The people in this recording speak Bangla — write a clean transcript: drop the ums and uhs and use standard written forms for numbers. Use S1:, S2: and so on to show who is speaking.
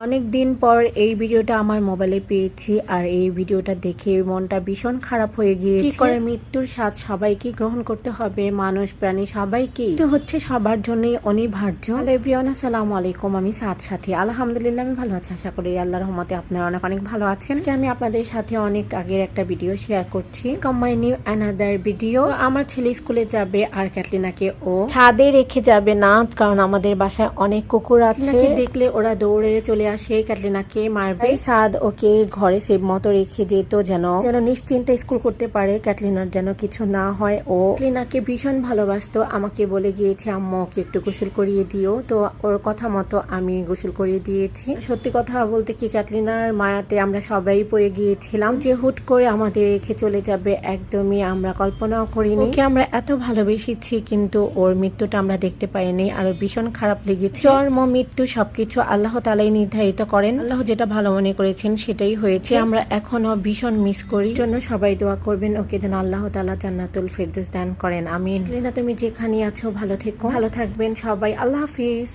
S1: অনেক দিন পর এই ভিডিওটা আমার মোবাইলে পেয়েছি আর এই ভিডিওটা দেখে মনটা ভীষণ খারাপ হয়ে গিয়েছে। কি করে মৃত্যুর স্বাদ সবাইকে গ্রহণ করতে হবে, মানুষ প্রাণী সবাইকে, তো হচ্ছে সবার জন্যই অনিবার্য। হ্যালো এভরিওয়ান, আসসালামু আলাইকুম। আমি সাথী আলহামদুলিল্লাহ আমি ভালো আছি। আশা করি আল্লাহর রহমতে আপনারা অনেক অনেক ভালো আছেন। আজকে আমি আপনাদের সাথে অনেক আগের একটা ভিডিও শেয়ার করছি, মাই নিউ অ্যানাদার ভিডিও। আমার ছেলে স্কুলে যাবে আর ক্যাটলিনাকে ও ছাদে রেখে যাবে না, কারণ আমাদের বাসায় অনেক কুকুর আছে। দেখলে ওরা দৌড়ে চলে আসে ক্যাটলিনাকে মারবে। সাদ ওকে ঘরে সেভ মতো রেখে যেত, যেন নিশ্চিন্তে স্কুল করতে পারে, ক্যাটলিনার যেন কিছু না হয়। ও ক্যাটলিনাকে ভীষণ ভালোবাসতো। আমাকে বলে গিয়েছে আম্মু ওকে একটু গোসল করিয়ে দিও, তো ওর কথা মতো আমি গোসল করিয়ে দিয়েছি। সত্যি কথা বলতে কি, ক্যাটলিনার মায়াতে আমরা সবাই পড়ে গিয়েছিলাম যে হুট করে আমাদের রেখে চলে যাবে, একদমই আমরা কল্পনাও করিনি। ওকে আমরা এত ভালোবেসেছি, কিন্তু ওর মৃত্যুটা আমরা দেখতে পাইনি, আরো ভীষণ খারাপ লেগেছে। জন্ম মৃত্যু সবকিছু আল্লাহ তাআলাই নির্ধারিত করেন। আল্লাহ যেটা ভালো মনে করেছেন সেটাই হয়েছে। আমরা এখনো ভীষণ মিস করি। জন্য সবাই দোয়া করবেন ওকে যেন আল্লাহ তাআলা জান্নাতুল ফেরদৌস দান করেন। আমিন। লিনা তুমি যেখানে আছো ভালো থেকো, ভালো থাকবেন সবাই। আল্লাহ হাফিজ।